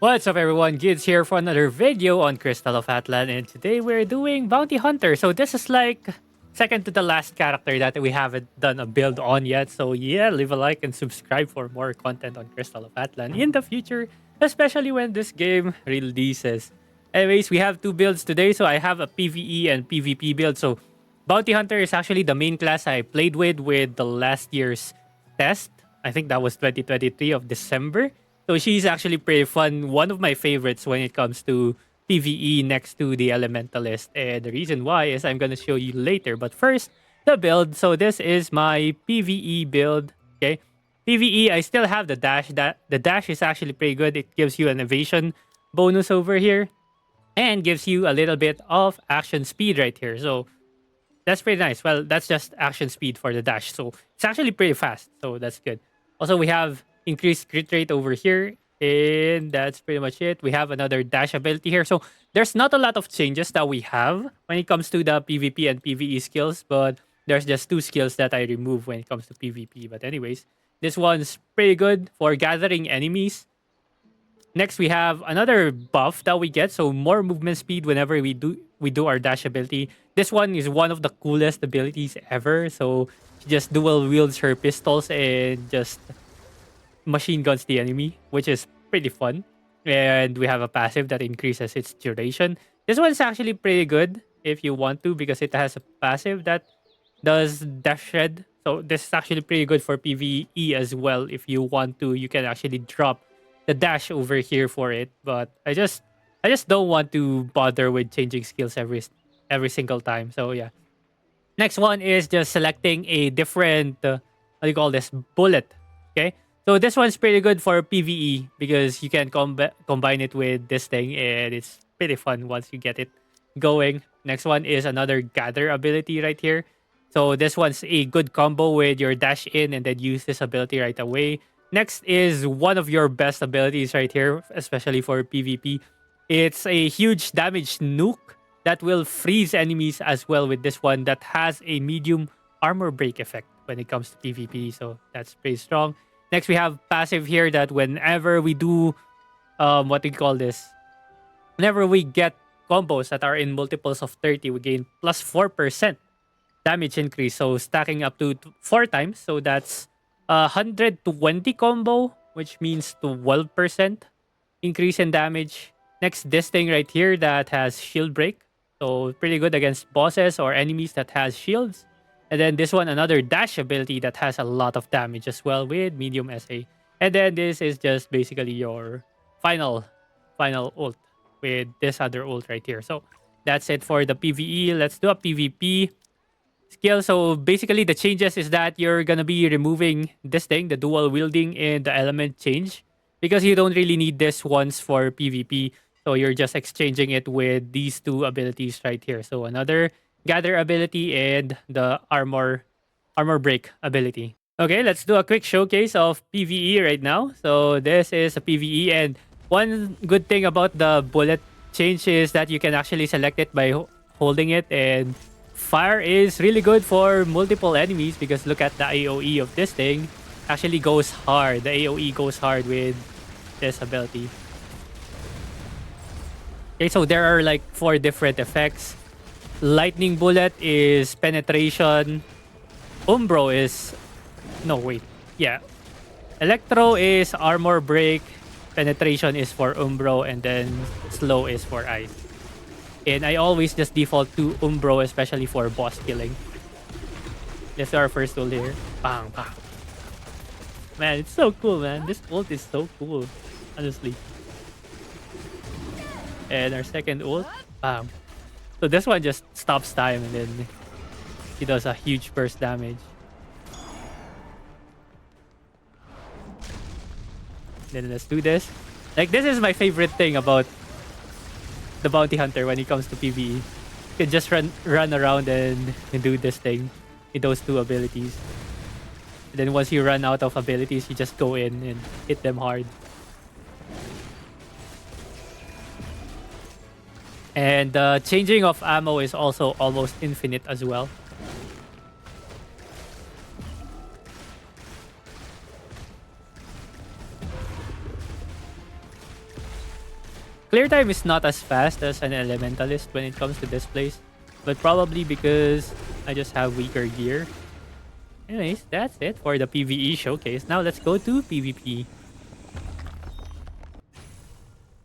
What's up everyone, Gids here for another video on Crystal of Atlan, and today we're doing Bounty Hunter. So this is like second to the last character that we haven't done a build on yet. So yeah, leave a like and subscribe for more content on Crystal of Atlan in the future, especially when this game releases. Anyways, we have two builds today. So I have a PVE and PvP build. So Bounty Hunter is actually the main class I played with the last year's test. I think that was 2023 of December. So she's actually pretty fun. One of my favorites when it comes to PvE next to the Elementalist. And the reason why is I'm going to show you later. But first, the build. So this is my PvE build. Okay. PvE, I still have the dash. The dash is actually pretty good. It gives you an evasion bonus over here. And gives you a little bit of action speed right here. So that's pretty nice. Well, that's just action speed for the dash. So it's actually pretty fast. So that's good. Also, we have increased crit rate over here. And that's pretty much it. We have another dash ability here. So there's not a lot of changes that we have when it comes to the PvP and PvE skills. But there's just two skills that I remove when it comes to PvP. But anyways, this one's pretty good for gathering enemies. Next, we have another buff that we get, so more movement speed whenever we do our dash ability. This one is one of the coolest abilities ever. So she just dual wields her pistols and just machine guns the enemy, which is pretty fun. And we have a passive that increases its duration. This one's actually pretty good if you want to, because it has a passive that does dash shed. So this is actually pretty good for PvE as well. If you want to, you can actually drop the dash over here for it. But I just don't want to bother with changing skills every single time. So yeah. Next one is just selecting a different what do you call this, bullet. Okay. So this one's pretty good for PvE because you can combine it with this thing, and it's pretty fun once you get it going. Next one is another gather ability right here. So this one's a good combo with your dash in and then use this ability right away. Next is one of your best abilities right here, especially for PvP. It's a huge damage nuke that will freeze enemies as well with this one that has a medium armor break effect when it comes to PvP. So that's pretty strong. Next, we have passive here that whenever we do, what do you call this? Whenever we get combos that are in multiples of 30, we gain plus 4% damage increase. So stacking up to 4 times. So that's 120 combo, which means 12% increase in damage. Next, this thing right here that has shield break. So pretty good against bosses or enemies that has shields. And then this one, another dash ability that has a lot of damage as well with medium SA. And then this is just basically your final ult with this other ult right here. So that's it for the PvE. Let's do a PvP skill. So basically the changes is that you're gonna be removing this thing, the dual wielding and the element change, because you don't really need this once for PvP. So you're just exchanging it with these two abilities right here. So another gather ability and the armor break ability. Okay, let's do a quick showcase of PvE right now. So this is a PvE, and one good thing about the bullet change is that you can actually select it by holding it, and fire is really good for multiple enemies because look at the AoE of this thing. Actually goes hard. The AoE goes hard with this ability. Okay, so there are like 4 different effects. Lightning bullet is penetration. Umbro is... No, wait. Yeah. Electro is armor break. Penetration is for Umbro. And then slow is for ice. And I always just default to Umbro, especially for boss killing. This is our first ult here. Bang, bang. Man, it's so cool, man. This ult is so cool. Honestly. And our second ult. Bam. So this one just stops time and then he does a huge burst damage. Then let's do this. Like, this is my favorite thing about the Bounty Hunter when it comes to PvE. You can just run around and do this thing with those two abilities. And then once you run out of abilities, you just go in and hit them hard. And the changing of ammo is also almost infinite as well. Clear time is not as fast as an elementalist when it comes to this place, but probably because I just have weaker gear. Anyways, that's it for the PvE showcase. Now let's go to PvP.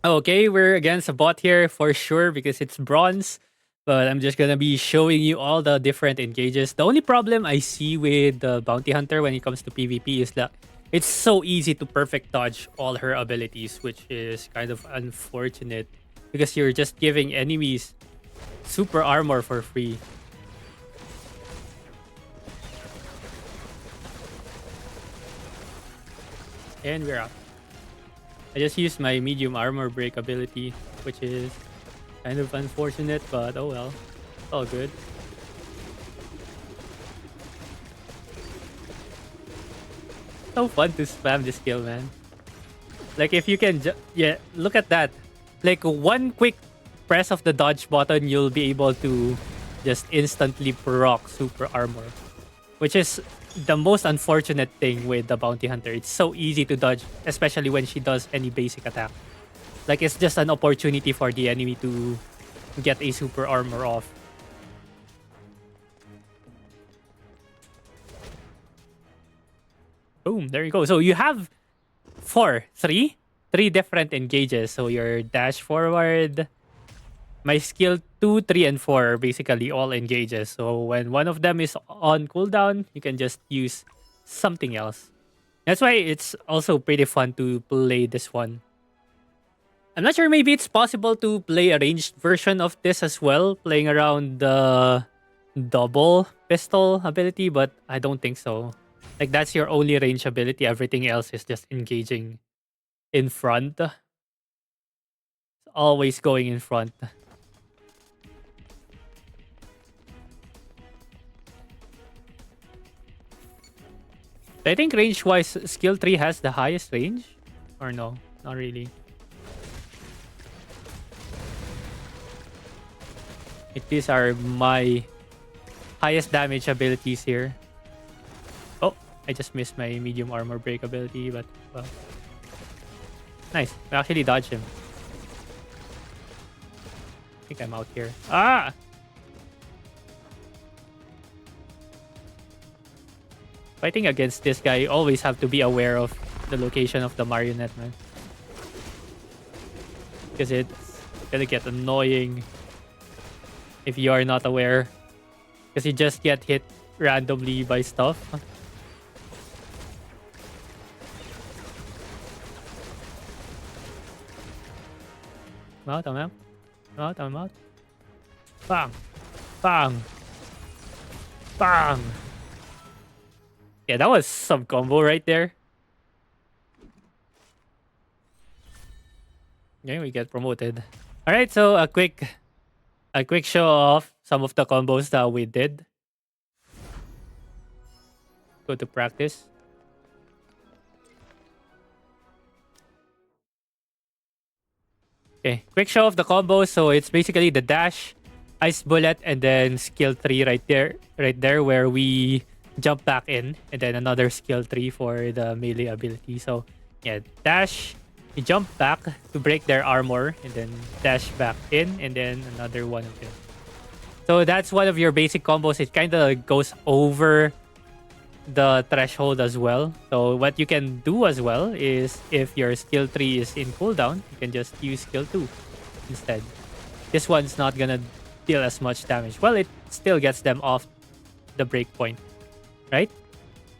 Okay, we're against a bot here for sure because it's bronze. But I'm just gonna be showing you all the different engages. The only problem I see with the bounty hunter when it comes to PvP is that it's so easy to perfect dodge all her abilities, which is kind of unfortunate because you're just giving enemies super armor for free. And we're up. I just used my medium armor break ability, which is kind of unfortunate, but oh well. It's all good. So fun to spam this skill, man. Like if you can yeah, look at that. Like one quick press of the dodge button, you'll be able to just instantly proc super armor. Which is the most unfortunate thing with the bounty hunter. It's so easy to dodge, especially when she does any basic attack. Like it's just an opportunity for the enemy to get a super armor off. Boom, there you go. So you have three different engages. So your dash forward, my skill 2, 3, and 4 are basically all engages. So when one of them is on cooldown, you can just use something else. That's why it's also pretty fun to play this one. I'm not sure, maybe it's possible to play a ranged version of this as well, playing around the double pistol ability, but I don't think so. Like that's your only range ability, everything else is just engaging in front. Always going in front. I think range-wise, skill 3 has the highest range? Or no? Not really. These are my highest damage abilities here. Oh, I just missed my medium armor break ability, but well. Nice. I actually dodged him. I think I'm out here. Ah! Fighting against this guy, you always have to be aware of the location of the marionette, man. Because it's gonna get annoying if you are not aware. Because you just get hit randomly by stuff. I'm out, I'm out. I'm out, I'm out. Bang! Bang! Bang! Yeah, that was some combo right there. Yeah, we get promoted. Alright, so a quick show of some of the combos that we did. Go to practice. Okay, quick show of the combos. So it's basically the dash, ice bullet, and then skill 3 right there where we jump back in, and then another skill 3 for the melee ability. So yeah, dash, you jump back to break their armor, and then dash back in, and then another one of them. So that's one of your basic combos. It kind of goes over the threshold as well. So what you can do as well is if your skill 3 is in cooldown, you can just use skill 2 instead. This one's not gonna deal as much damage. Well, it still gets them off the breakpoint, right?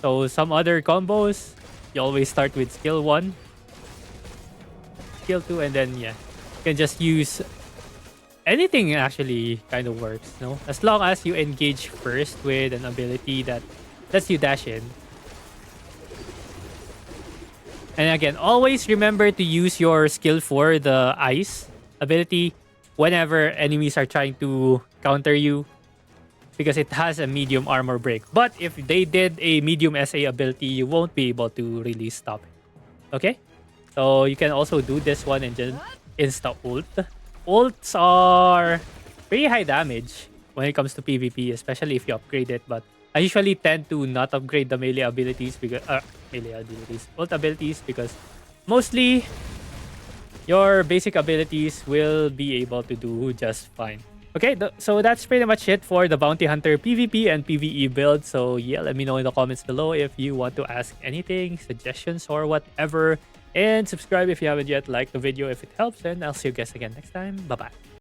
So some other combos, you always start with skill 1, skill 2, and then yeah, you can just use anything. Actually kind of works, no? As long as you engage first with an ability that lets you dash in. And again, always remember to use your skill 4, the ice ability, whenever enemies are trying to counter you, because it has a medium armor break. But if they did a medium SA ability, you won't be able to really stop it. Okay? So you can also do this one and just insta ult. Ults are pretty high damage when it comes to PvP, especially if you upgrade it. But I usually tend to not upgrade the melee abilities because ult abilities, because mostly your basic abilities will be able to do just fine. Okay, so that's pretty much it for the Bounty Hunter PvP and PvE build. So yeah, let me know in the comments below if you want to ask anything, suggestions, or whatever. And subscribe if you haven't yet. Like the video if it helps. And I'll see you guys again next time. Bye-bye.